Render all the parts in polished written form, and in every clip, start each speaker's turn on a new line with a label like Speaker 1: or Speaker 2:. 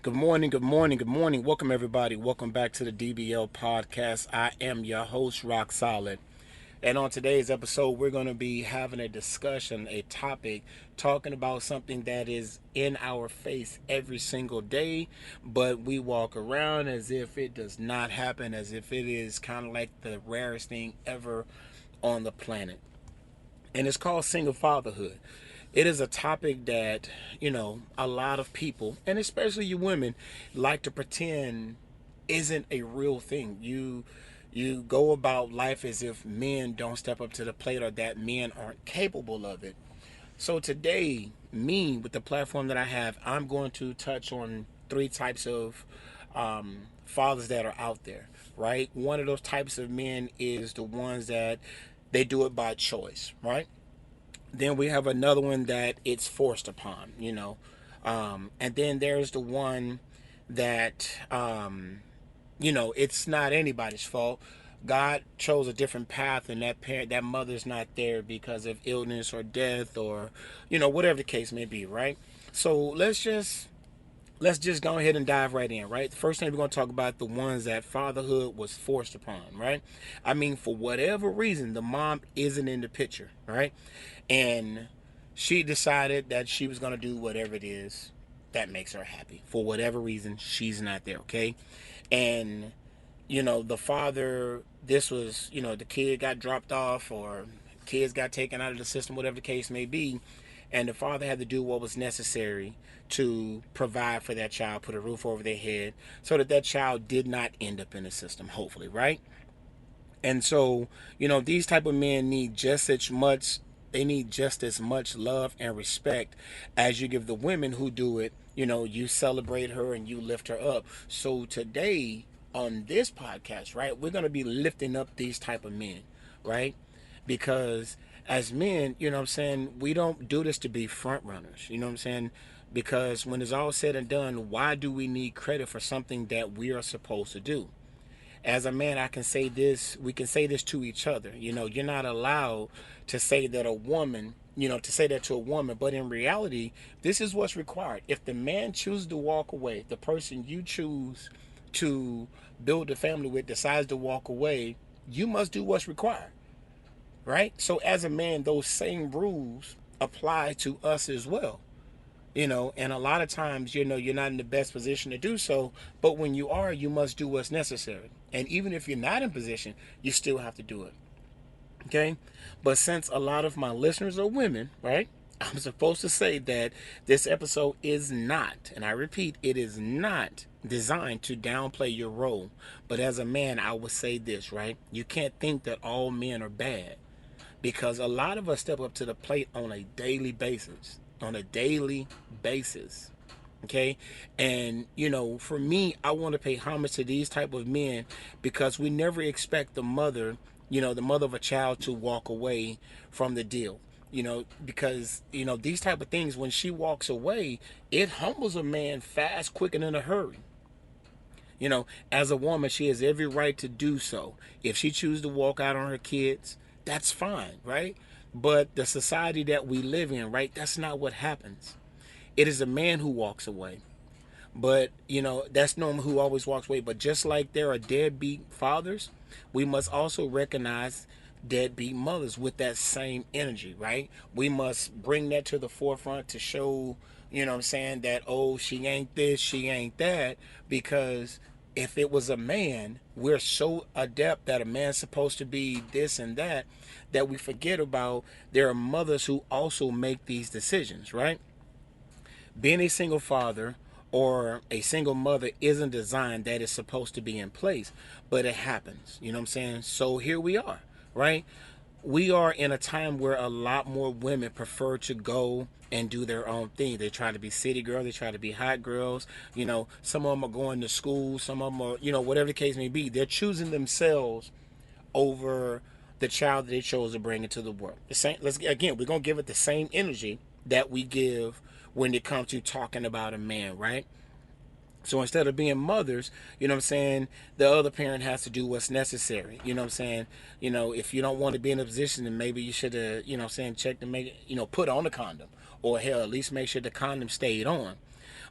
Speaker 1: Good morning, good morning, good morning. Welcome, everybody. Welcome back to the DBL podcast. I am your host, Rock Solid. And on today's episode, we're going to be having a discussion, a topic, talking about something that is in our face every single day, but we walk around as if it does not happen, as if it is kind of like the rarest thing ever on the planet. And it's called single fatherhood. It is a topic that, a lot of people, and especially you women, like to pretend isn't a real thing. You go about life as if men don't step up to the plate or that men aren't capable of it. So today, me with the platform that I have, I'm going to touch on three types of fathers that are out there, right? One of those types of men is the ones that they do it by choice, right? Then we have another one that it's forced upon, and then there's the one that it's not anybody's fault. God chose a different path, and that mother's not there because of illness or death or whatever the case may be, right? So let's just go ahead and dive right in, right? The first thing we're going to talk about the ones that fatherhood was forced upon, right? I mean, for whatever reason, the mom isn't in the picture, right? And she decided that she was going to do whatever it is that makes her happy. For whatever reason, she's not there, okay? And, the father, this was, the kid got dropped off or kids got taken out of the system, whatever the case may be, and the father had to do what was necessary to provide for that child, put a roof over their head, so that that child did not end up in the system, hopefully, right? And so, these type of men need just as much, they need just as much love and respect as you give the women who do it. You celebrate her and you lift her up. So today on this podcast, right, we're going to be lifting up these type of men, right? Because as men, you know what I'm saying, we don't do this to be front runners, you know what I'm saying? Because when it's all said and done, why do we need credit for something that we are supposed to do? As a man, I can say this, we can say this to each other. You're not allowed to say that a woman, to say that to a woman, but in reality, this is what's required. If the man chooses to walk away, the person you choose to build a family with decides to walk away, you must do what's required, right? So as a man, those same rules apply to us as well. And a lot of times, you're not in the best position to do so, but when you are, you must do what's necessary. And even if you're not in position, you still have to do it. Okay? But since a lot of my listeners are women, right? I'm supposed to say that this episode is not, and I repeat, it is not designed to downplay your role. But as a man, I would say this, right? You can't think that all men are bad because a lot of us step up to the plate on a daily basis. On a daily basis. Okay. And for me, I want to pay homage to these type of men because we never expect the mother, the mother of a child to walk away from the deal. Because these type of things, when she walks away, it humbles a man fast, quick, and in a hurry. As a woman, she has every right to do so. If she chooses to walk out on her kids, that's fine, right? But the society that we live in, right, that's not what happens. It is a man who walks away. But, that's no one who always walks away. But just like there are deadbeat fathers, we must also recognize deadbeat mothers with that same energy, right? We must bring that to the forefront to show, what I'm saying, that, oh, she ain't this, she ain't that. Because if it was a man, we're so adept that a man's supposed to be this and that we forget about there are mothers who also make these decisions, right? Being a single father or a single mother isn't designed that it's supposed to be in place, but it happens. You know what I'm saying? So here we are, right? We are in a time where a lot more women prefer to go and do their own thing. They try to be city girls, they try to be hot girls. Some of them are going to school, some of them are, whatever the case may be. They're choosing themselves over the child that they chose to bring into the world. The same. We're gonna give it the same energy that we give when it comes to talking about a man, right? So instead of being mothers, you know what I'm saying, the other parent has to do what's necessary. You know what I'm saying? If you don't want to be in a position, then maybe you should have, check to make it, put on a condom. Or hell, at least make sure the condom stayed on.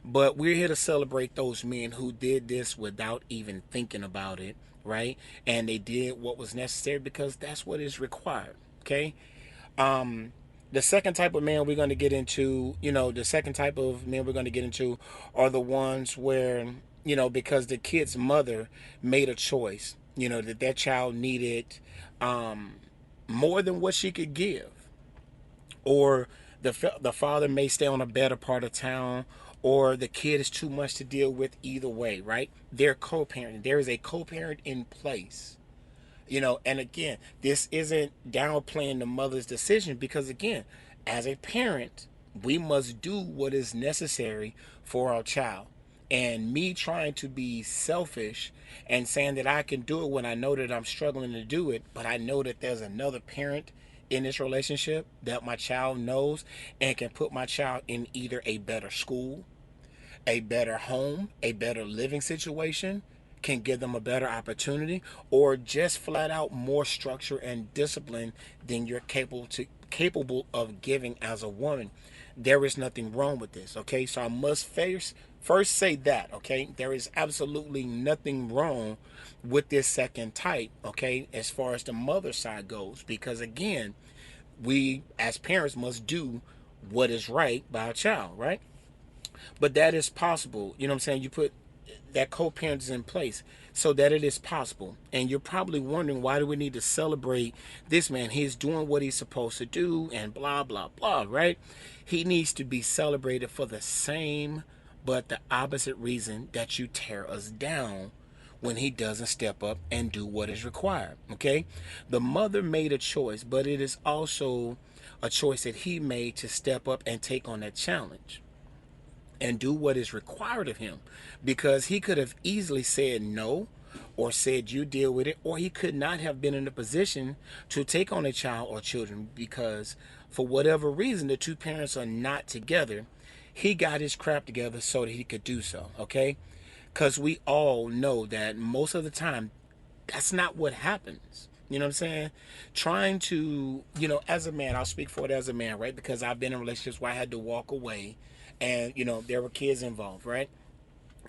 Speaker 1: But we're here to celebrate those men who did this without even thinking about it, right? And they did what was necessary because that's what is required. Okay. The second type of man we're going to get into, the second type of men we're going to get into are the ones where, because the kid's mother made a choice, that that child needed um, more than what she could give, or the father may stay on a better part of town, or the kid is too much to deal with. Either way, right? They're co-parenting. There is a co-parent in place. And again, this isn't downplaying the mother's decision, because again, as a parent, we must do what is necessary for our child. And me trying to be selfish and saying that I can do it when I know that I'm struggling to do it, but I know that there's another parent in this relationship that my child knows and can put my child in either a better school, a better home, a better living situation, can give them a better opportunity, or just flat out more structure and discipline than you're capable of giving as a woman. There is nothing wrong with this. Okay, so I must first say that. Okay, there is absolutely nothing wrong with this second type. Okay, as far as the mother side goes, because again, we as parents must do what is right by a child, right? But that is possible. You know what I'm saying? You put that co-parent is in place so that it is possible. And you're probably wondering, why do we need to celebrate this man? He's doing what he's supposed to do and blah blah blah, right? He needs to be celebrated for the same but the opposite reason that you tear us down when he doesn't step up and do what is required. Okay? The mother made a choice, but it is also a choice that he made to step up and take on that challenge and do what is required of him, because he could have easily said no, or said you deal with it, or he could not have been in a position to take on a child or children, because for whatever reason the two parents are not together. He got his crap together so that he could do so. Okay, because we all know that most of the time that's not what happens. You know what I'm saying? Trying to, as a man, I'll speak for it as a man, right? Because I've been in relationships where I had to walk away and, there were kids involved, right?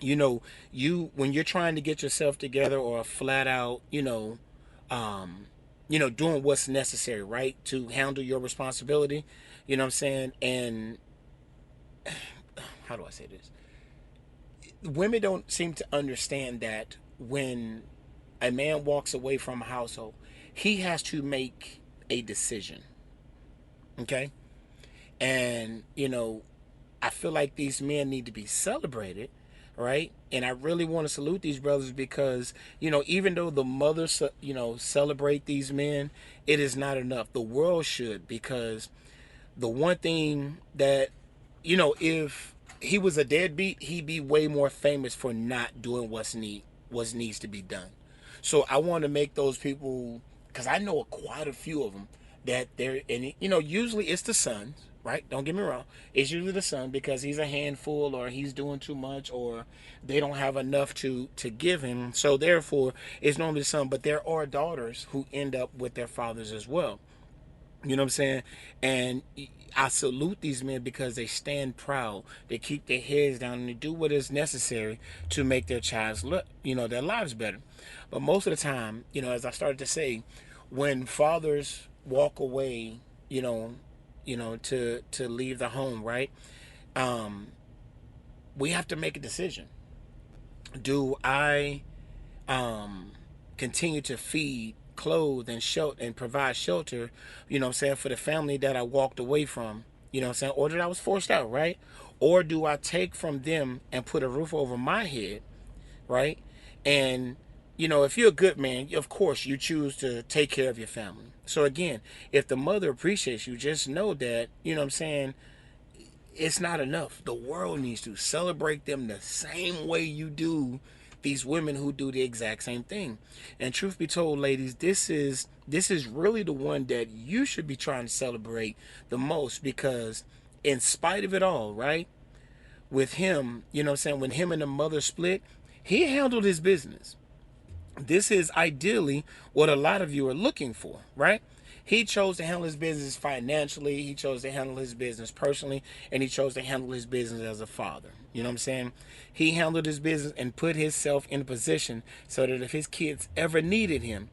Speaker 1: When you're trying to get yourself together, or flat out, doing what's necessary, right? To handle your responsibility, you know what I'm saying? And how do I say this? Women don't seem to understand that when a man walks away from a household, he has to make a decision. Okay? And, I feel like these men need to be celebrated, right? And I really want to salute these brothers, because, even though the mothers, celebrate these men, it is not enough. The world should, because the one thing that, if he was a deadbeat, he'd be way more famous for not doing what needs to be done. So I want to make those people, because I know quite a few of them, that they're, and usually it's the sons, right? Don't get me wrong. It's usually the son, because he's a handful, or he's doing too much, or they don't have enough to give him. So therefore, it's normally the son. But there are daughters who end up with their fathers as well. You know what I'm saying? And I salute these men, because they stand proud. They keep their heads down, and they do what is necessary to make their child's their lives better. But most of the time, as I started to say, when fathers walk away, to leave the home, right? Um, we have to make a decision. Do I continue to feed, clothe, and shelter, and provide shelter, for the family that I walked away from, or that I was forced out, right? Or do I take from them and put a roof over my head, right? And, if you're a good man, of course, you choose to take care of your family. So again, if the mother appreciates you, just know that, it's not enough. The world needs to celebrate them the same way you do these women who do the exact same thing. And truth be told, ladies, this is really the one that you should be trying to celebrate the most, because in spite of it all, right? With him, when him and the mother split, he handled his business. This is ideally what a lot of you are looking for, right? He chose to handle his business financially, he chose to handle his business personally, and he chose to handle his business as a father. You know what I'm saying? He handled his business and put himself in a position so that if his kids ever needed him,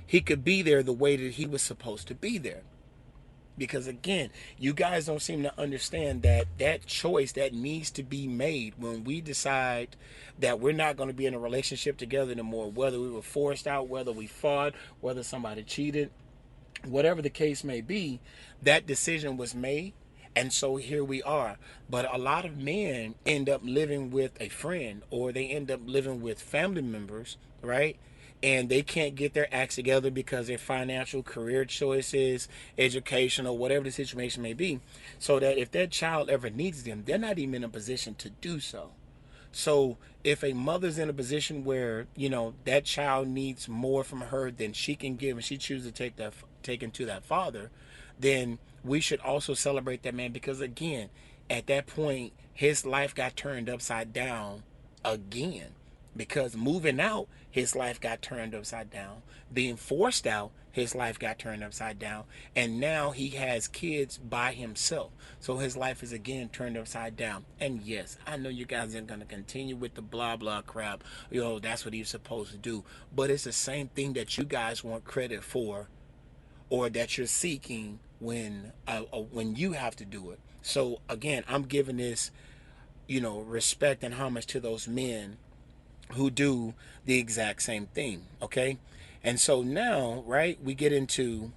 Speaker 1: he could be there the way that he was supposed to be there. Because again, you guys don't seem to understand that that choice that needs to be made when we decide that we're not going to be in a relationship together anymore, whether we were forced out, whether we fought, whether somebody cheated, whatever the case may be, that decision was made. And so here we are. But a lot of men end up living with a friend, or they end up living with family members, right? And they can't get their acts together because their financial, career choices, education, or whatever the situation may be. So that if their child ever needs them, they're not even in a position to do so. So if a mother's in a position where, that child needs more from her than she can give, and she chooses to take him to that father, then we should also celebrate that man, because again, at that point, his life got turned upside down again. Because moving out, his life got turned upside down. Being forced out, his life got turned upside down. And now he has kids by himself. So his life is again turned upside down. And yes, I know you guys are going to continue with the blah blah crap. That's what he's supposed to do. But it's the same thing that you guys want credit for, or that you're seeking when you have to do it. So again, I'm giving this, respect and homage to those men who do the exact same thing. Okay. And so now, right, we get into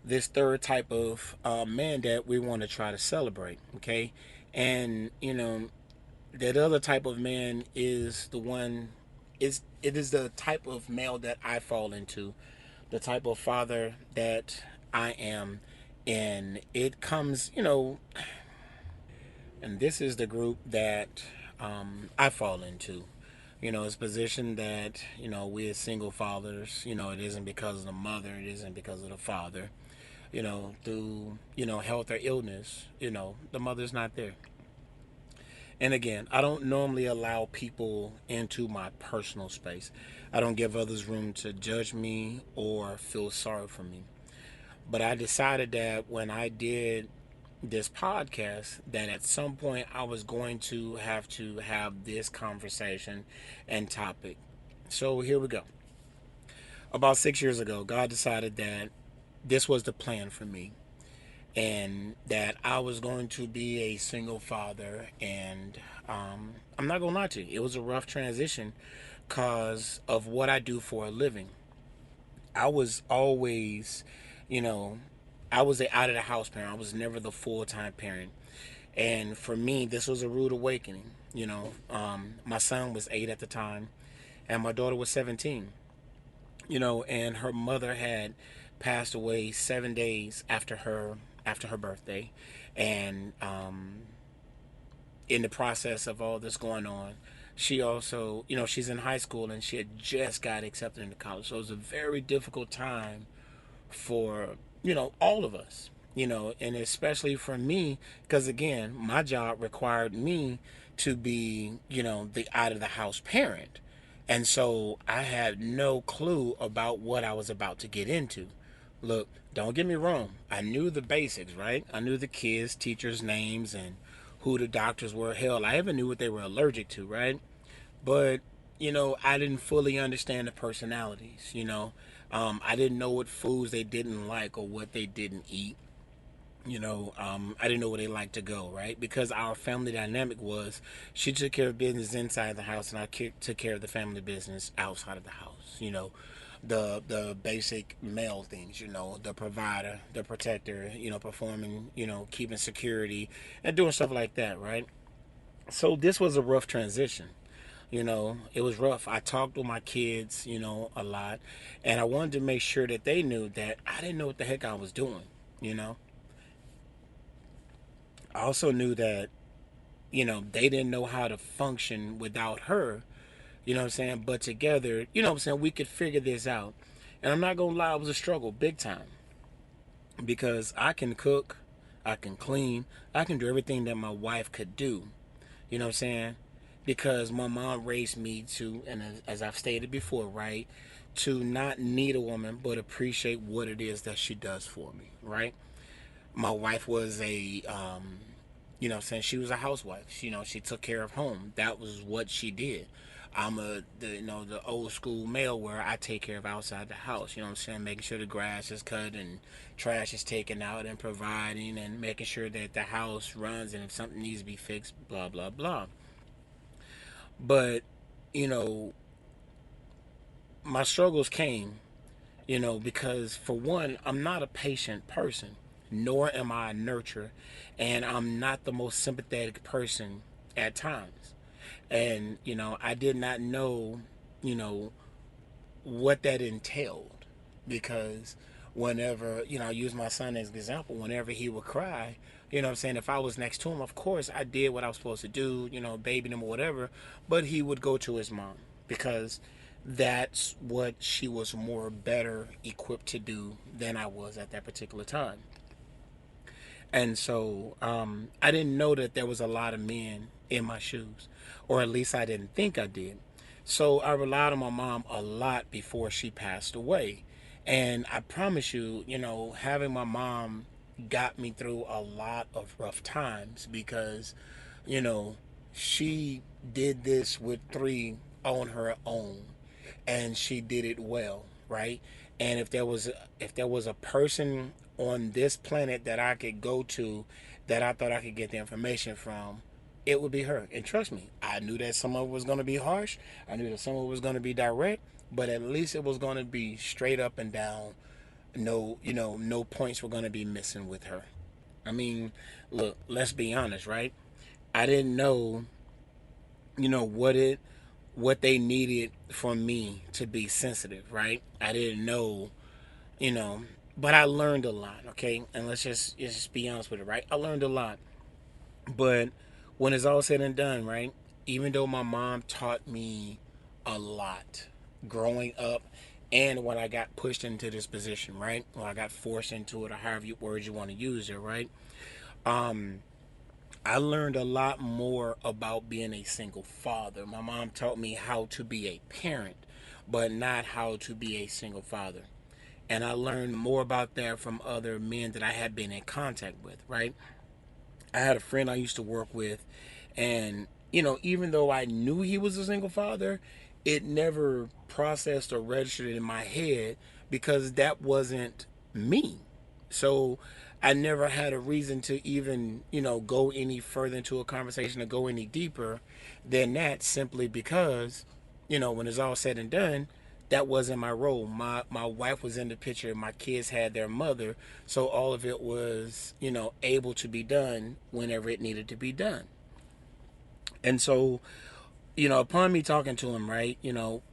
Speaker 1: this third type of man that we want to try to celebrate. Okay. And that other type of man is the one, it is the type of male that I fall into, the type of father that I am. And it comes, and this is the group that I fall into. It's a position that, we as single fathers, it isn't because of the mother, it isn't because of the father, through, health or illness, the mother's not there. And again, I don't normally allow people into my personal space. I don't give others room to judge me or feel sorry for me. But I decided that when I did this podcast, that at some point I was going to have this conversation and topic. So here we go. About 6 years ago, God decided that this was the plan for me, and that I was going to be a single father. And I'm not gonna lie to you, it was a rough transition because of what I do for a living. I was always, you know, I was a out of the house parent. I was never the full time parent. And for me, this was a rude awakening. My son was 8 at the time, and my daughter was 17. And her mother had passed away 7 days after her birthday, and in the process of all this going on, she also, she's in high school and she had just got accepted into college. So it was a very difficult time for, all of us, and especially for me, because again, my job required me to be, the out of the house parent. And so I had no clue about what I was about to get into. Look, don't get me wrong. I knew the basics, right? I knew the kids, teachers' names, and who the doctors were. Hell, I even knew what they were allergic to, right? But, I didn't fully understand the personalities, I didn't know what foods they didn't like or what they didn't eat. I didn't know where they liked to go, right? Because our family dynamic was she took care of business inside the house, and I took care of the family business outside of the house. The basic male things, the provider, the protector, performing, keeping security and doing stuff like that, right? So this was a rough transition. It was rough. I talked with my kids, a lot, and I wanted to make sure that they knew that I didn't know what the heck I was doing, you know. I also knew that, they didn't know how to function without her, what I'm saying? But together, what I'm saying, we could figure this out. And I'm not gonna lie, it was a struggle, big time. Because I can cook, I can clean, I can do everything that my wife could do. You know what I'm saying? because my mom raised me to, and as I've stated before, right, to not need a woman, but appreciate what it is that she does for me, right? My wife was since she was a housewife, she took care of home. That was what she did. I'm the old school male where I take care of outside the house. You know what I'm saying? Making sure the grass is cut and trash is taken out and providing and making sure that the house runs and if something needs to be fixed, blah, blah, blah. But, you know, my struggles came, because for one, I'm not a patient person, nor am I a nurturer, and I'm not the most sympathetic person at times. And, I did not know, you know, what that entailed because whenever, I use my son as an example, whenever he would cry, what I'm saying, if I was next to him, of course I did what I was supposed to do, babying him or whatever, but he would go to his mom because that's what she was more better equipped to do than I was at that particular time. And so I didn't know that there was a lot of men in my shoes, or at least I didn't think I did. So I relied on my mom a lot before she passed away. And I promise you, having my mom got me through a lot of rough times because, you know, she did this with three on her own and she did it well, right? And if there was a person on this planet that I could go to that I thought I could get the information from, it would be her. And trust me, I knew that some of it was going to be harsh. I knew that some of it was going to be direct, but at least it was going to be straight up and down. No, no points were going to be missing with her. I mean, look, let's be honest, right? I didn't know, what they needed from me to be sensitive, right? I didn't know, you know, but I learned a lot, okay? And let's just be honest with it, right? I learned a lot. But when it's all said and done, right? Even though my mom taught me a lot growing up and when I got pushed into this position, right? When I got forced into it or however words you want to use it, right? Um, I learned a lot more about being a single father. My mom taught me how to be a parent, but not how to be a single father. And I learned more about that from other men that I had been in contact with, right? I had a friend I used to work with, and even though I knew he was a single father, it never processed or registered in my head because that wasn't me. So I never had a reason to even, go any further into a conversation or go any deeper than that simply because, when it's all said and done, that wasn't my role. My wife was in the picture. My kids had their mother, so all of it was able to be done whenever it needed to be done. And so upon me talking to him, right,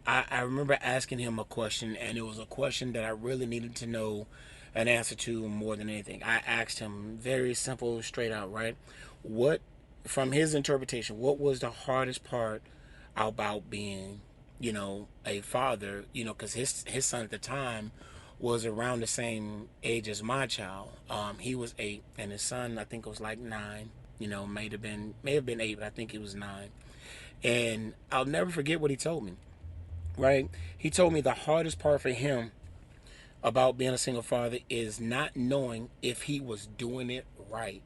Speaker 1: I remember asking him a question, and it was a question that I really needed to know an answer to more than anything. I asked him very simple, straight out, right? What, from his interpretation, what was the hardest part about being, a father? Because his son at the time was around the same age as my child. He was 8, and his son, I think, was like 9. May have been 8, but I think it was 9. And I'll never forget what he told me, right? He told me the hardest part for him about being a single father is not knowing if he was doing it right.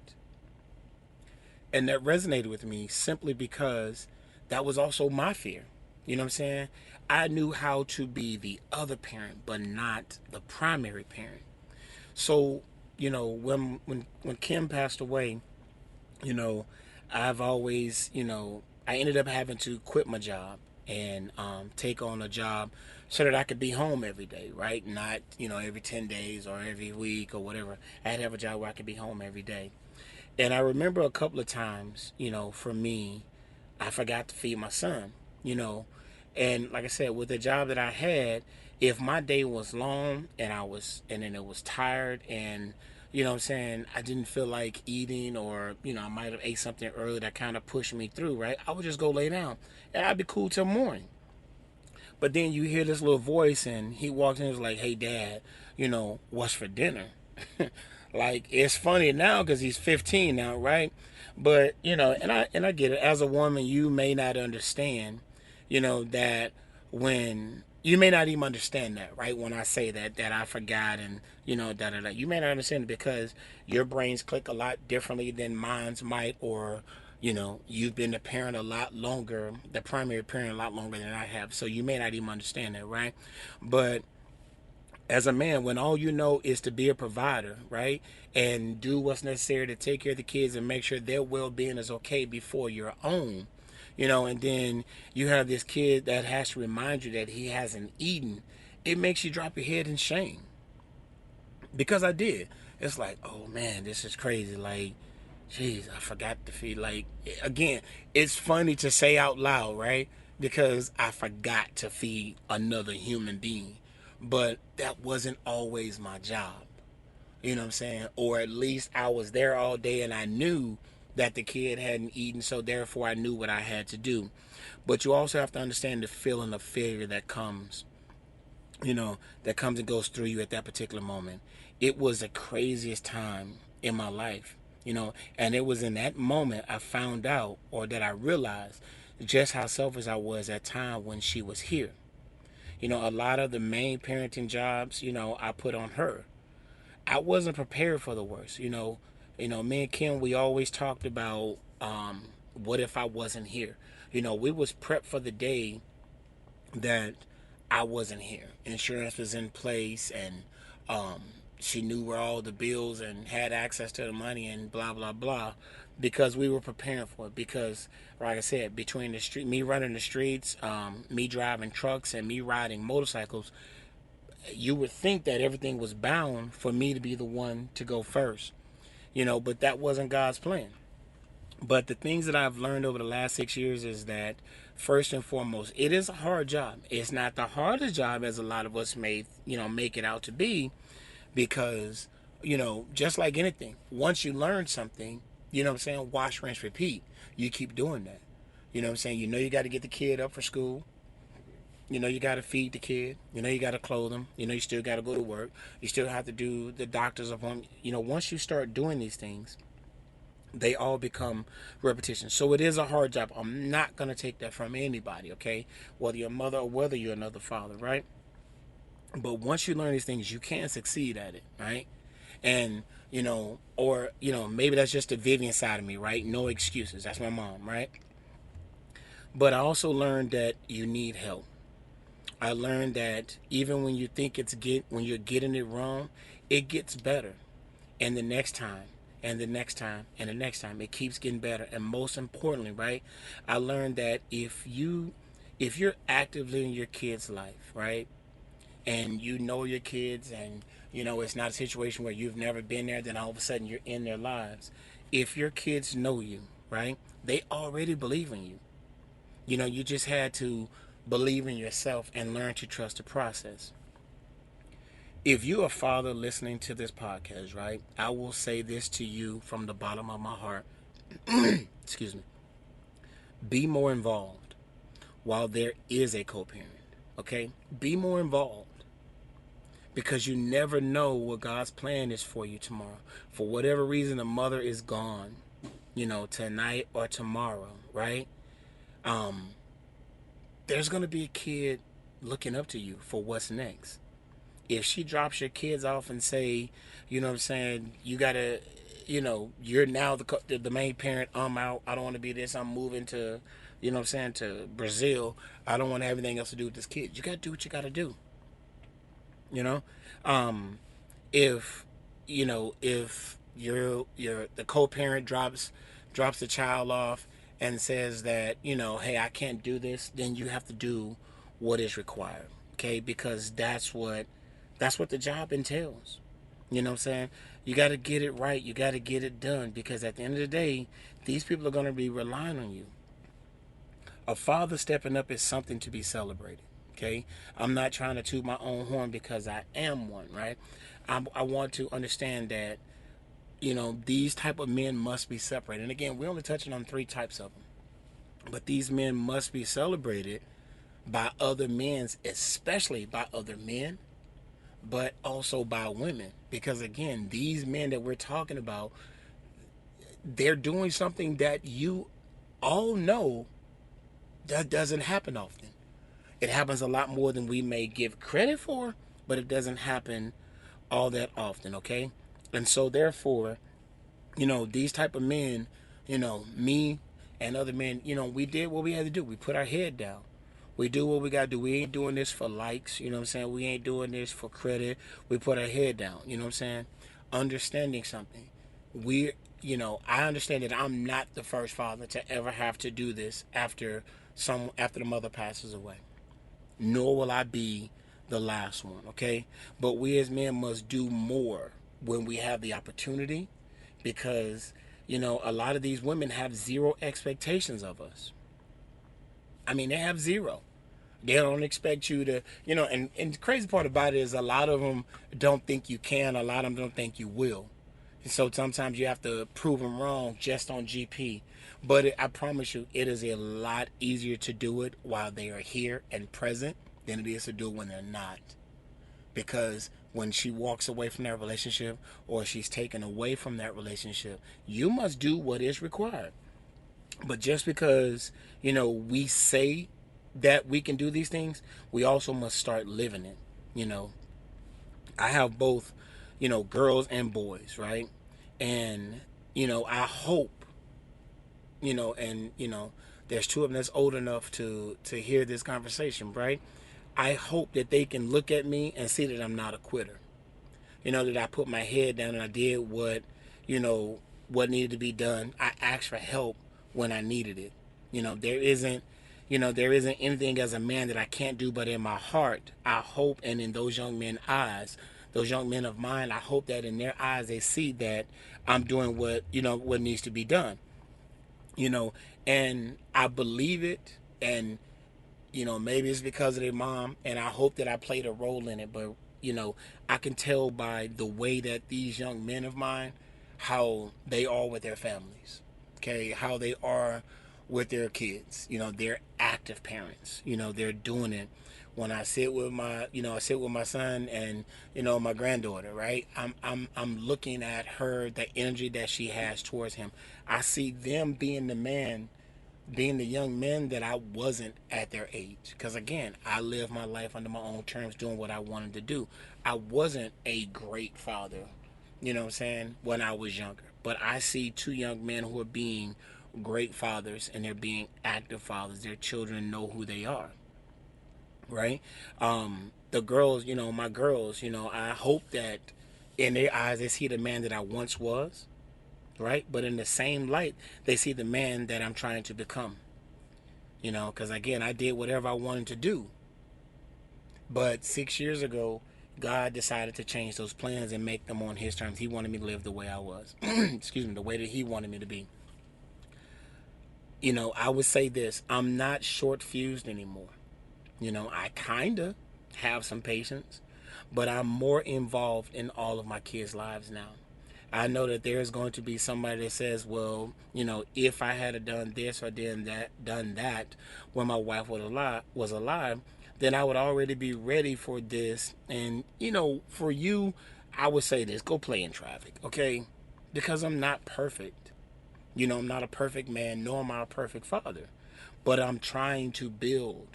Speaker 1: And that resonated with me simply because that was also my fear. You know what I'm saying? I knew how to be the other parent, but not the primary parent. So, when Kim passed away, you know, I've always, I ended up having to quit my job and take on a job so that I could be home every day, right? Not, every 10 days or every week or whatever. I had to have a job where I could be home every day. And I remember a couple of times, for me, I forgot to feed my son, you know. And like I said, with the job that I had, if my day was long and then it was tired and, what I'm saying, I didn't feel like eating or, I might have ate something early that kind of pushed me through, right? I would just go lay down and I'd be cool till morning. But then you hear this little voice and he walks in and is like, hey, Dad, what's for dinner? Like, it's funny now because he's 15 now, right? But and I get it. As a woman, you may not understand, that when you may not even understand that, right? When I say that I forgot and da da da, you may not understand it because your brains click a lot differently than mine's might, or you've been the parent a lot longer, the primary parent a lot longer than I have, so you may not even understand that, right? But as a man, when all you know is to be a provider, right, and do what's necessary to take care of the kids and make sure their well-being is okay before your own, and then you have this kid that has to remind you that he hasn't eaten, it makes you drop your head in shame. Because I did. It's like, oh man, this is crazy. Like, jeez, I forgot to feed. Like, again, it's funny to say out loud, right? Because I forgot to feed another human being. But that wasn't always my job. You know what I'm saying? Or at least I was there all day and I knew that the kid hadn't eaten, so therefore I knew what I had to do. But you also have to understand the feeling of failure that comes, that comes and goes through you at that particular moment. It was the craziest time in my life, and it was in that moment I found out, or that I realized, just how selfish I was at time when she was here. A lot of the main parenting jobs, I put on her. I wasn't prepared for the worst. Me and Kim, we always talked about, what if I wasn't here. We was prepped for the day that I wasn't here. Insurance was in place, and um, she knew where all the bills and had access to the money and blah blah blah, because we were preparing for it. Because, like I said, between the street, me running the streets, me driving trucks, and me riding motorcycles, you would think that everything was bound for me to be the one to go first. But that wasn't God's plan. But the things that I've learned over the last 6 years is that, first and foremost, it is a hard job. It's not the hardest job as a lot of us may, make it out to be, because, just like anything, once you learn something, what I'm saying, wash, rinse, repeat. You keep doing that. What I'm saying? You got to get the kid up for school. You got to feed the kid. You got to clothe them. You still got to go to work. You still have to do the doctor's appointment. Once you start doing these things, they all become repetition. So it is a hard job. I'm not going to take that from anybody, okay? Whether you're a mother or whether you're another father, right? But once you learn these things, you can succeed at it, right? And, or, maybe that's just the Vivian side of me, right? No excuses. That's my mom, right? But I also learned that you need help. I learned that even when you think when you're getting it wrong, it gets better. And the next time, and the next time, and the next time, it keeps getting better. And most importantly, right, I learned that if you're actively in your kid's life, right, and your kids, and it's not a situation where you've never been there, then all of a sudden you're in their lives. If your kids know you, right, they already believe in you. You just had to believe in yourself and learn to trust the process. If you're a father listening to this podcast, right, I will say this to you from the bottom of my heart. Excuse me. Be more involved while there is a co-parent. Okay? Be more involved, because you never know what God's plan is for you tomorrow. For whatever reason, the mother is gone, tonight or tomorrow, right? Um, there's going to be a kid looking up to you for what's next. If she drops your kids off and say, what I'm saying, you gotta, you're now the main parent. I'm out. I don't want to be this. I'm moving to, what I'm saying, to Brazil. I don't want to have anything else to do with this kid. You gotta do what you gotta do. You know, um, if if the co-parent drops the child off and says that, hey, I can't do this, then you have to do what is required. Okay, because that's what the job entails. You know what I'm saying? You got to get it right. You got to get it done, because at the end of the day, these people are going to be relying on you. A father stepping up is something to be celebrated. Okay, I'm not trying to toot my own horn, because I am one, right? I want to understand that, these type of men must be separated. And again, we're only touching on 3 types of them, but these men must be celebrated by other men, especially by other men, but also by women. Because again, these men that we're talking about, they're doing something that you all know that doesn't happen often. It happens a lot more than we may give credit for, but it doesn't happen all that often, okay? And so therefore, these type of men, me and other men, we did what we had to do. We put our head down. We do what we got to do. We ain't doing this for likes, you know what I'm saying? We ain't doing this for credit. We put our head down, you know what I'm saying? Understanding something. We, I understand that I'm not the first father to ever have to do this after the mother passes away. Nor will I be the last one, okay? But we as men must do more when we have the opportunity, because a lot of these women have zero expectations of us. I mean, they have zero. They don't expect you to, and the crazy part about it is a lot of them don't think you can, a lot of them don't think you will. So sometimes you have to prove them wrong just on GP. But I promise you, it is a lot easier to do it while they are here and present than it is to do it when they're not. Because when she walks away from that relationship, or she's taken away from that relationship, you must do what is required. But just because, we say that we can do these things, we also must start living it. You know, I have both, girls and boys, right? And, I hope, there's two of them that's old enough to hear this conversation, right? I hope that they can look at me and see that I'm not a quitter. That I put my head down and I did you know, what needed to be done. I asked for help when I needed it. There isn't anything as a man that I can't do, but in my heart, I hope, and in those young men's eyes, those young men of mine, I hope that in their eyes they see that I'm doing what needs to be done. You know, and I believe it, and maybe it's because of their mom, and I hope that I played a role in it. But I can tell by the way that these young men of mine, how they are with their families, okay, how they are with their kids. They're active parents. They're doing it. When I sit with my son and my granddaughter, right? I'm looking at her, the energy that she has towards him. I see them being the young men that I wasn't at their age. Because again, I lived my life under my own terms, doing what I wanted to do. I wasn't a great father, you know what I'm saying, when I was younger. But I see two young men who are being great fathers, and they're being active fathers. Their children know who they are, right? The girls, my girls, I hope that in their eyes they see the man that I once was, right? But in the same light, they see the man that I'm trying to become. Because again, I did whatever I wanted to do. But 6 years ago, God decided to change those plans and make them on His terms. He wanted me to live the way I was. Excuse me, the way that He wanted me to be. I would say this: I'm not short fused anymore. I kind of have some patience, but I'm more involved in all of my kids' lives now. I know that there's going to be somebody that says, well, if I had done this or done that when my wife was alive, then I would already be ready for this. And, for you, I would say this: go play in traffic, okay? Because I'm not perfect. I'm not a perfect man, nor am I a perfect father. But I'm trying to build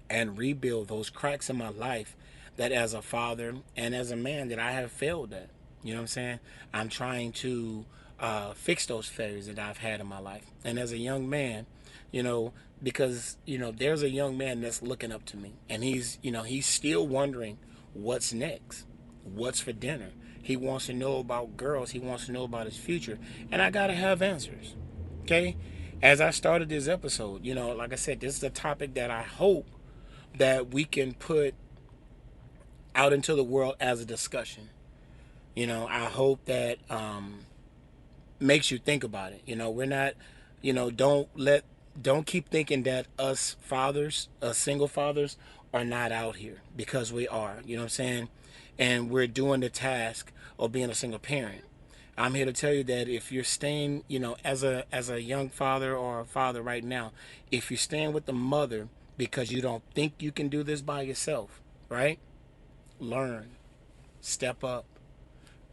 Speaker 1: and rebuild those cracks in my life that as a father and as a man that I have failed at. You know what I'm saying? I'm trying to fix those failures that I've had in my life. And as a young man, because there's a young man that's looking up to me, and he's still wondering what's next, what's for dinner. He wants to know about girls. He wants to know about his future, and I gotta have answers. Okay. As I started this episode, like I said, this is a topic that I hope that we can put out into the world as a discussion. I hope that makes you think about it. We're not, don't keep thinking that us fathers, single fathers, are not out here, because we are. You know what I'm saying? And we're doing the task of being a single parent. I'm here to tell you that if you're staying, as a young father or a father right now, if you're staying with the mother because you don't think you can do this by yourself, right? Learn, step up,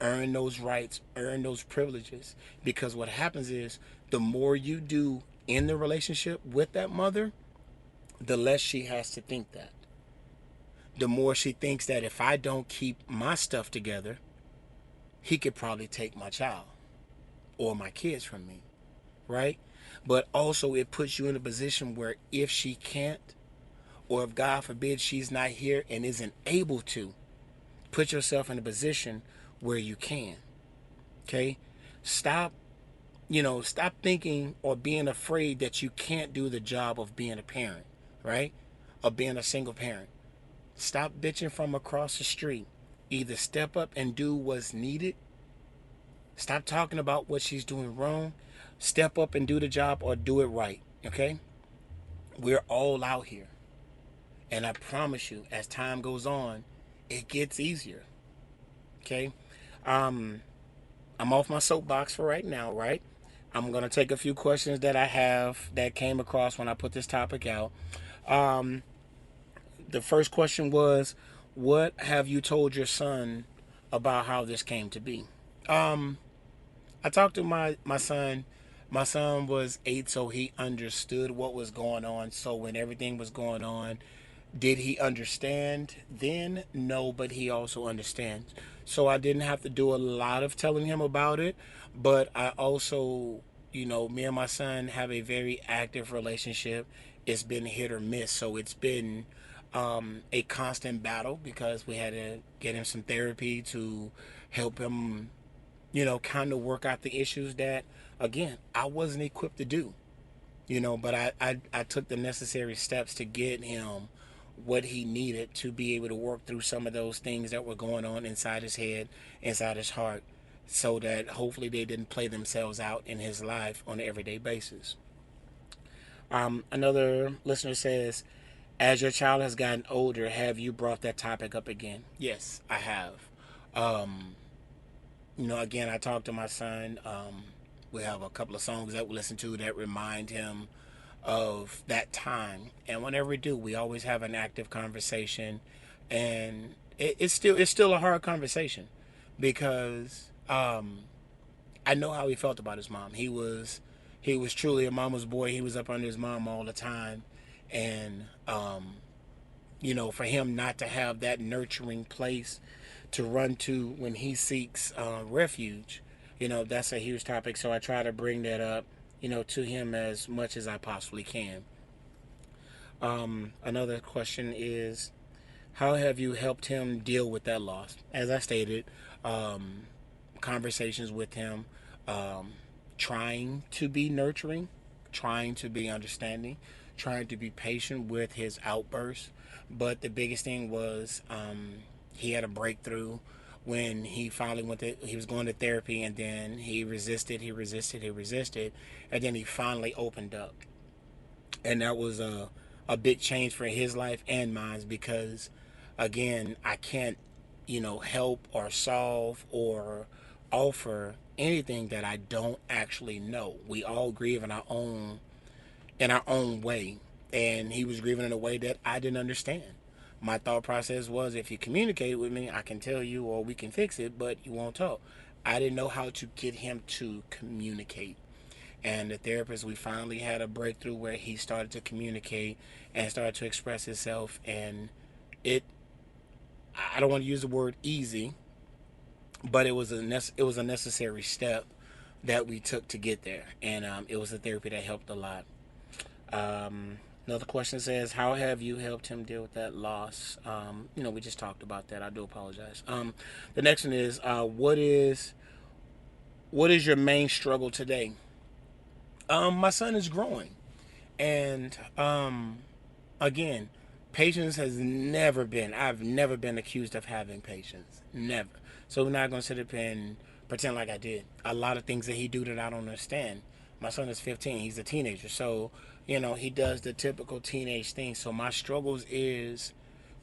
Speaker 1: earn those rights, earn those privileges. Because what happens is the more you do in the relationship with that mother, the less she has to think that. The more she thinks that if I don't keep my stuff together, he could probably take my child or my kids from me, right? But also, it puts you in a position where if she can't, or if God forbid she's not here and isn't able to, put yourself in a position where you can. Okay? Stop, stop thinking or being afraid that you can't do the job of being a parent, right? Of being a single parent. Stop bitching from across the street. Either step up and do what's needed. Stop talking about what she's doing wrong. Step up and do the job or do it right. Okay? We're all out here. And I promise you, as time goes on, it gets easier. Okay? I'm off my soapbox for right now, right? I'm going to take a few questions that I have that came across when I put this topic out. Um, the first question was, what have you told your son about how this came to be? Um, I talked to my son. My son was 8, so he understood what was going on. So when everything was going on, did he understand then? No, but he also understands. So I didn't have to do a lot of telling him about it, but I also, me and my son have a very active relationship. It's been hit or miss, so it's been a constant battle because we had to get him some therapy to help him, kind of work out the issues that, again, I wasn't equipped to do, but I took the necessary steps to get him what he needed to be able to work through some of those things that were going on inside his head, inside his heart, so that hopefully they didn't play themselves out in his life on an everyday basis. Another listener says, as your child has gotten older, have you brought that topic up again? Yes, I have. Um, again, I talked to my son. We have a couple of songs that we listen to that remind him of that time, and whenever we do, we always have an active conversation, and it's still a hard conversation because I know how he felt about his mom. He was truly a mama's boy. He was up under his mom all the time, and for him not to have that nurturing place to run to when he seeks refuge, that's a huge topic. So I try to bring that up, to him as much as I possibly can. Another question is, how have you helped him deal with that loss? As I stated, um, conversations with him, um, trying to be nurturing, trying to be understanding, trying to be patient with his outbursts. But the biggest thing was he had a breakthrough when he finally he was going to therapy, and then he resisted, and then he finally opened up. And that was a big change for his life and mine because, again, I can't, help or solve or offer anything that I don't actually know. We all grieve in our own way, and he was grieving in a way that I didn't understand. My thought process was, if you communicate with me, I can tell you or we can fix it, but you won't talk. I didn't know how to get him to communicate. And the therapist, we finally had a breakthrough where he started to communicate and started to express himself. And it, I don't want to use the word easy, but it was a necessary step that we took to get there. And it was a therapy that helped a lot. Another question says, how have you helped him deal with that loss? We just talked about that. I do apologize. The next one is, what is your main struggle today? My son is growing, and again, patience has never been. I've never been accused of having patience, never. So we're not gonna sit up and pretend like I did. A lot of things that he do that I don't understand. My son is 15. He's a teenager, so he does the typical teenage thing. So my struggles is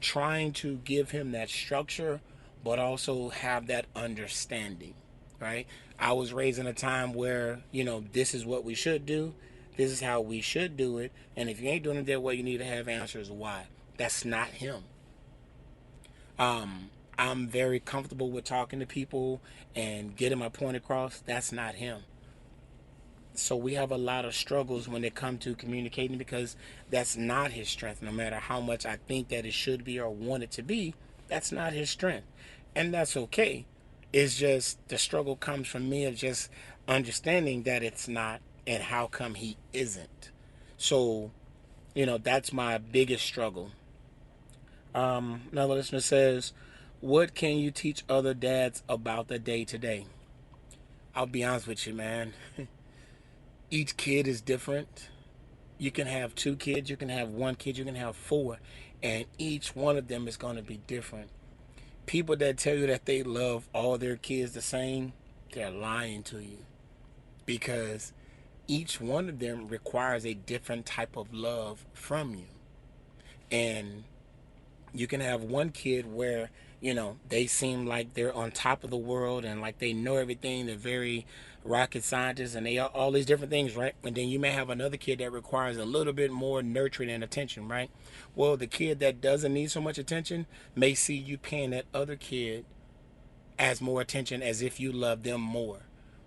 Speaker 1: trying to give him that structure, but also have that understanding, right? I was raised in a time where, this is what we should do. This is how we should do it. And if you ain't doing it that way, you need to have answers why. That's not him. I'm very comfortable with talking to people and getting my point across. That's not him. So we have a lot of struggles when it comes to communicating because that's not his strength. No matter how much I think that it should be or want it to be, that's not his strength. And that's okay. It's just the struggle comes from me of just understanding that it's not and how come he isn't. So, that's my biggest struggle. Another listener says, what can you teach other dads about the day to day? I'll be honest with you, man. Each kid is different. You can have two kids, you can have one kid, you can have four, and each one of them is going to be different. People that tell you that they love all their kids the same, they're lying to you because each one of them requires a different type of love from you. And you can have one kid where they seem like they're on top of the world and like they know everything, they're very rocket scientists and they are all these different things, right? And then you may have another kid that requires a little bit more nurturing and attention, right? Well, the kid that doesn't need so much attention may see you paying that other kid as more attention, as if you love them more.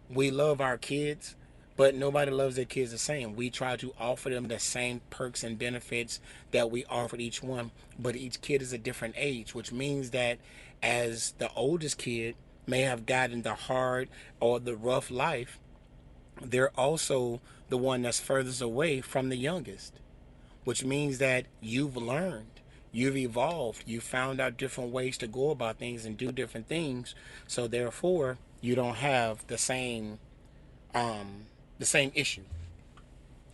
Speaker 1: We love our kids, but nobody loves their kids the same. We try to offer them the same perks and benefits that we offered each one, but each kid is a different age, which means that as the oldest kid may have gotten the hard or the rough life, they're also the one that's furthest away from the youngest, which means that you've learned, you've evolved, you found out different ways to go about things and do different things. So therefore, you don't have the same issue.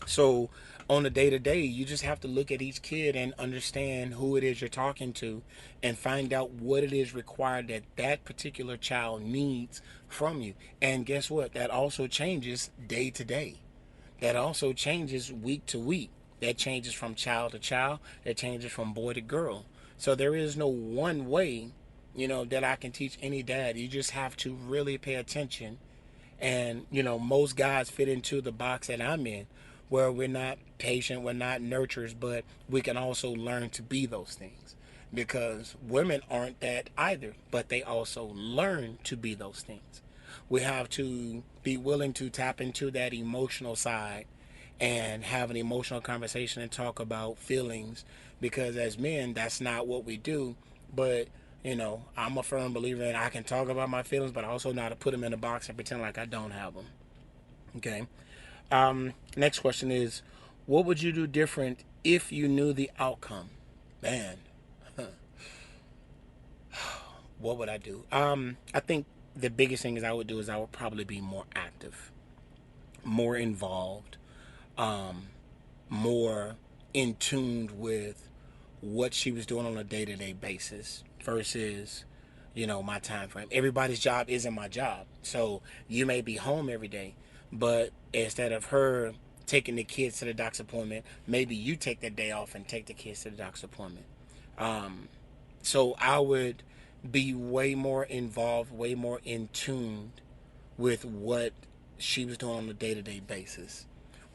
Speaker 1: So on the day to day, you just have to look at each kid and understand who it is you're talking to and find out what it is required that that particular child needs from you. And guess what? That also changes day to day. That also changes week to week. That changes from child to child. That changes from boy to girl. So there is no one way, that I can teach any dad. You just have to really pay attention. And, most guys fit into the box that I'm in, where we're not patient, we're not nurturers, but we can also learn to be those things. Because women aren't that either, but they also learn to be those things. We have to be willing to tap into that emotional side and have an emotional conversation and talk about feelings, because as men, that's not what we do. But I'm a firm believer in I can talk about my feelings, but I also know how to put them in a box and pretend like I don't have them. Okay. Next question is, what would you do different if you knew the outcome? Man, what would I do? I think the biggest thing is I would do is I would probably be more active, more involved, more in tune with what she was doing on a day-to-day basis versus my time frame. Everybody's job isn't my job, so you may be home every day, but instead of her taking the kids to the doctor's appointment, maybe you take that day off and take the kids to the doctor's appointment. So I would be way more involved, way more in tune with what she was doing on a day-to-day basis,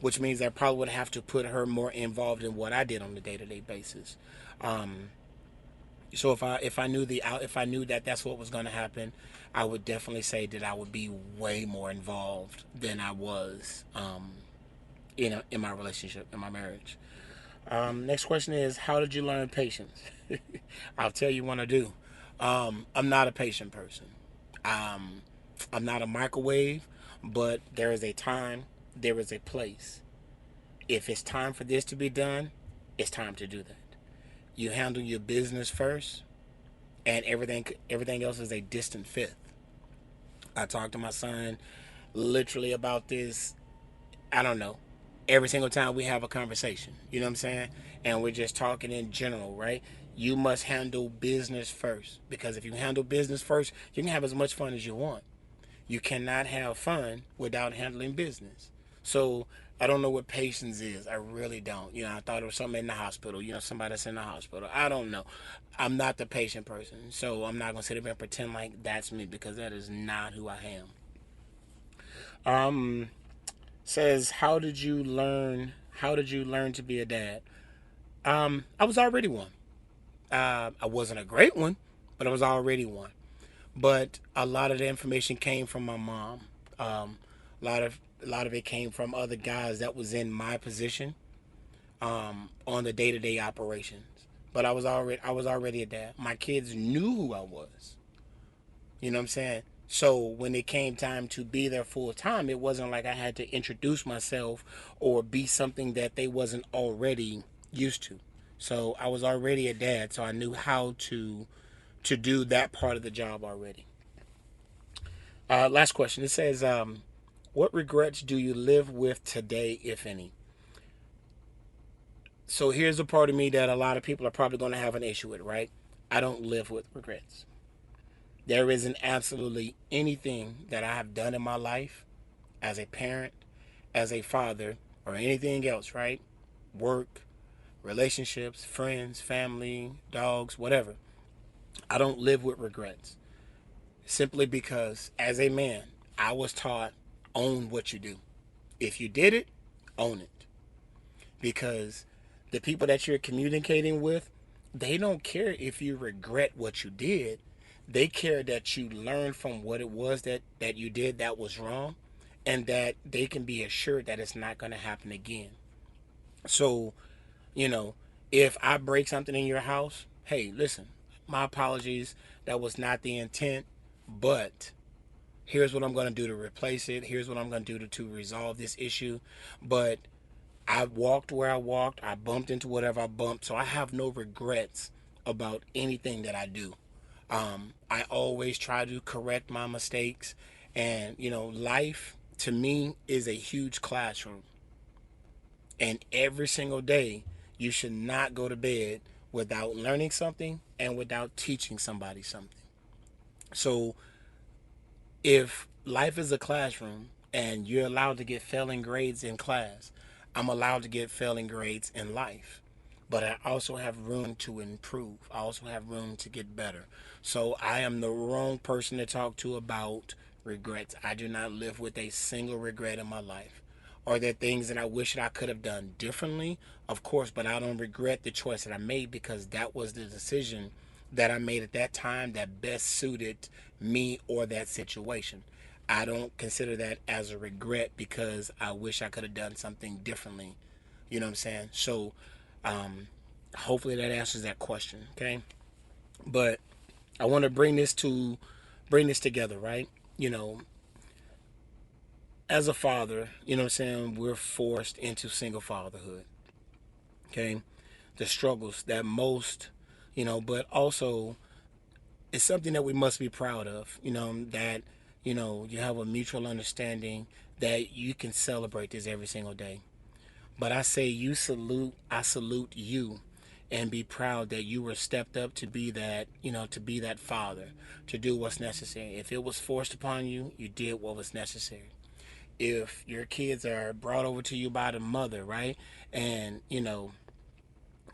Speaker 1: which means I probably would have to put her more involved in what I did on a day-to-day basis. So if I knew that that's what was going to happen, I would definitely say that I would be way more involved than I was in my relationship, in my marriage. Next question is, how did you learn patience? I'll tell you what I do. I'm not a patient person. Um, I'm not a microwave, but there is a time, there is a place. If it's time for this to be done, it's time to do that. You handle your business first, and everything else is a distant fifth. I talk to my son literally about this, I don't know, every single time we have a conversation. You know what I'm saying? And we're just talking in general, right? You must handle business first, because if you handle business first, you can have as much fun as you want. You cannot have fun without handling business. So I don't know what patience is. I really don't. I thought it was something in the hospital. Somebody that's in the hospital. I don't know. I'm not the patient person, so I'm not gonna sit there and pretend like that's me, because that is not who I am. Says, how did you learn? How did you learn to be a dad? I was already one. I wasn't a great one, but I was already one. But a lot of the information came from my mom. Um, a lot of it came from other guys that was in my position on the day to day operations. But I was already a dad. My kids knew who I was. You know what I'm saying? So when it came time to be there full time, it wasn't like I had to introduce myself or be something that they wasn't already used to. So I was already a dad, so I knew how to do that part of the job already. Last question. It says, "What regrets do you live with today, if any?" So here's a part of me that a lot of people are probably going to have an issue with, right? I don't live with regrets. There isn't absolutely anything that I have done in my life as a parent, as a father, or anything else, right? Work, relationships, friends, family, dogs, whatever. I don't live with regrets simply because as a man, I was taught own what you do. If you did it, own it. Because the people that you're communicating with, they don't care if you regret what you did. They care that you learn from what it was that you did that was wrong, and that they can be assured that it's not going to happen again. So, you know, if I break something in your house, hey, listen, my apologies. That was not the intent, but here's what I'm going to do to replace it. Here's what I'm going to do to resolve this issue. But I walked where I walked. I bumped into whatever I bumped. So I have no regrets about anything that I do. I always try to correct my mistakes. And, life to me is a huge classroom. And every single day, you should not go to bed without learning something and without teaching somebody something. So if life is a classroom and you're allowed to get failing grades in class, I'm allowed to get failing grades in life. But I also have room to improve. I also have room to get better. So I am the wrong person to talk to about regrets. I do not live with a single regret in my life. Are there things that I wish that I could have done differently? Of course, but I don't regret the choice that I made because that was the decision that I made at that time that best suited me or that situation. I don't consider that as a regret because I wish I could have done something differently. You know what I'm saying? So, um, hopefully that answers that question. Okay, but I want to bring this together, right? You know, as a father, you know what I'm saying, we're forced into single fatherhood. Okay, the struggles that most, but also it's something that we must be proud of. That you have a mutual understanding that you can celebrate this every single day. But I say I salute you and be proud that you were stepped up to be that, to be that father, to do what's necessary. If it was forced upon you, you did what was necessary. If your kids are brought over to you by the mother, right? And,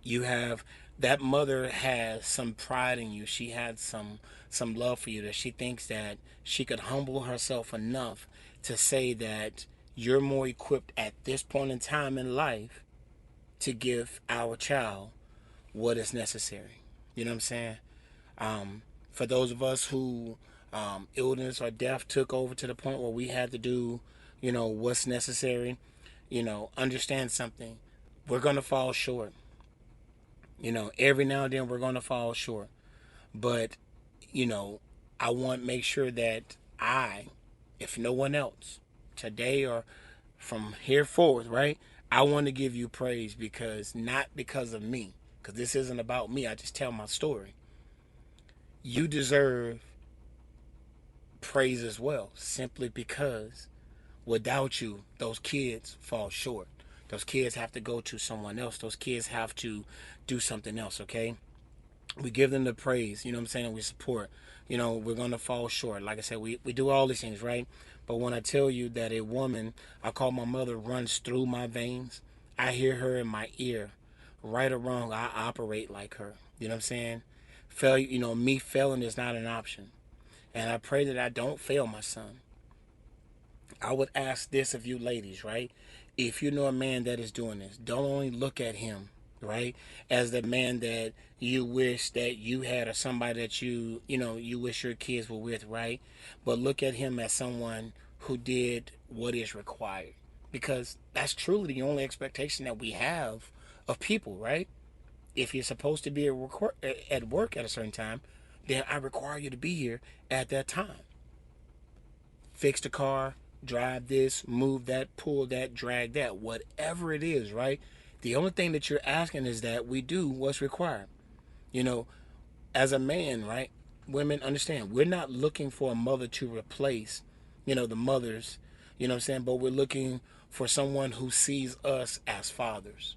Speaker 1: you have that mother has some pride in you. She had some love for you that she thinks that she could humble herself enough to say that you're more equipped at this point in time in life to give our child what is necessary. You know what I'm saying? For those of us who illness or death took over to the point where we had to do, what's necessary, understand something. We're going to fall short. Every now and then we're going to fall short. But, you know, I want to make sure that if no one else, today or from here forward, right? I want to give you praise because not because of me, because this isn't about me. I just tell my story. You deserve praise as well, simply because without you, those kids fall short. Those kids have to go to someone else. Those kids have to do something else, okay? We give them the praise, you know what I'm saying, and we support. We're going to fall short. Like I said, we do all these things, right? But when I tell you that a woman, I call my mother, runs through my veins, I hear her in my ear. Right or wrong, I operate like her. You know what I'm saying? Failure, me failing is not an option. And I pray that I don't fail my son. I would ask this of you ladies, right? If you know a man that is doing this, don't only look at him right? As the man that you wish that you had, or somebody that you wish your kids were with, right? But look at him as someone who did what is required, because that's truly the only expectation that we have of people, right? If you're supposed to be at work at a certain time, then I require you to be here at that time. Fix the car, drive this, move that, pull that, drag that, whatever it is, right? The only thing that you're asking is that we do what's required. You know, as a man, right? Women understand we're not looking for a mother to replace, the mothers, you know what I'm saying? But we're looking for someone who sees us as fathers.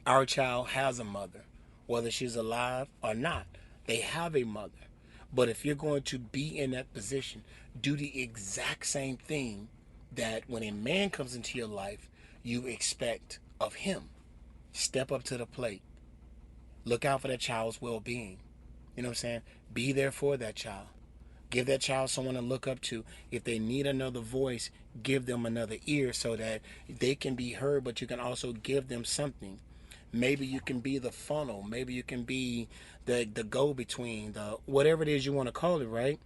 Speaker 1: Our child has a mother, whether she's alive or not. They have a mother. But if you're going to be in that position, do the exact same thing that when a man comes into your life, you expect of him. Step up to the plate. Look out for that child's well being. You know what I'm saying? Be there for that child. Give that child someone to look up to. If they need another voice, give them another ear so that they can be heard, but you can also give them something. Maybe you can be the funnel. Maybe you can be the go between, the whatever it is you want to call it, right?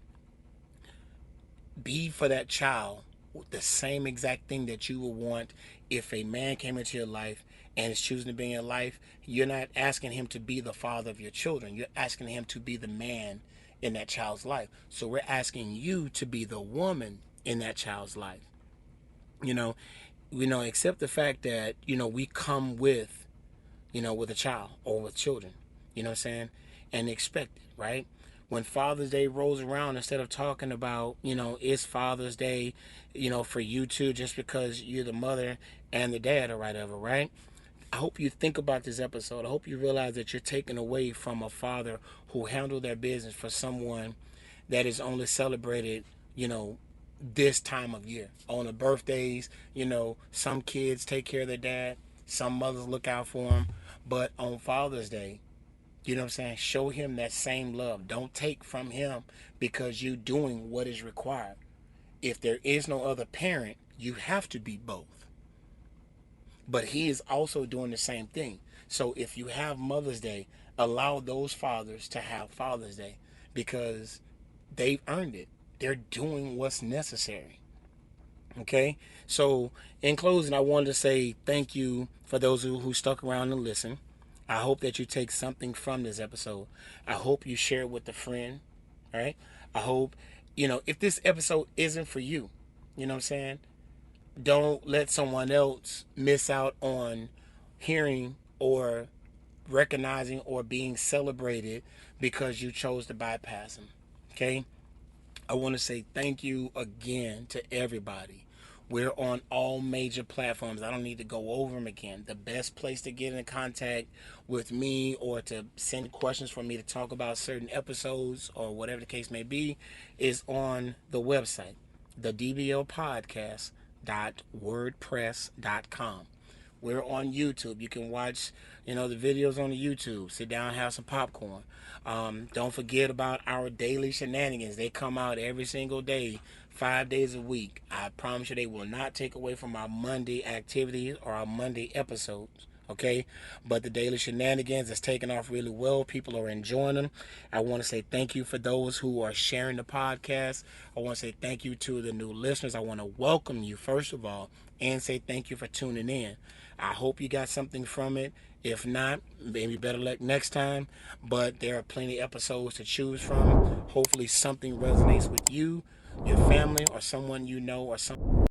Speaker 1: Be for that child the same exact thing that you would want if a man came into your life and is choosing to be in your life. You're not asking him to be the father of your children. You're asking him to be the man in that child's life. So we're asking you to be the woman in that child's life. You know, accept the fact that, we come with a child or with children, you know what I'm saying? And expect it, right? When Father's Day rolls around, instead of talking about, it's Father's Day, for you too, just because you're the mother and the dad or whatever, right? I hope you think about this episode. I hope you realize that you're taking away from a father who handled their business for someone that is only celebrated, this time of year. On the birthdays, some kids take care of their dad, some mothers look out for him. But on Father's Day, you know what I'm saying? Show him that same love. Don't take from him because you're doing what is required. If there is no other parent, you have to be both. But he is also doing the same thing. So if you have Mother's Day, allow those fathers to have Father's Day because they've earned it. They're doing what's necessary. Okay? So in closing, I wanted to say thank you for those who stuck around and listened. I hope that you take something from this episode. I hope you share it with a friend. All right? I hope, if this episode isn't for you, you know what I'm saying? Don't let someone else miss out on hearing or recognizing or being celebrated because you chose to bypass them. Okay? I want to say thank you again to everybody. We're on all major platforms. I don't need to go over them again. The best place to get in contact with me or to send questions for me to talk about certain episodes or whatever the case may be is on the website, the dblpodcast.wordpress.com. We're on YouTube. You can watch, the videos on the YouTube. Sit down, have some popcorn. Don't forget about our daily shenanigans. They come out every single day, 5 days a week. I promise you they will not take away from our Monday activities or our Monday episodes. Okay, but the daily shenanigans is taking off really well. People are enjoying them. I want to say thank you for those who are sharing the podcast. I want to say thank you to the new listeners. I want to welcome you first of all and say thank you for tuning in. I hope you got something from it. If not, maybe better luck next time. But there are plenty of episodes to choose from. Hopefully something resonates with you, your family, or someone you know, or some.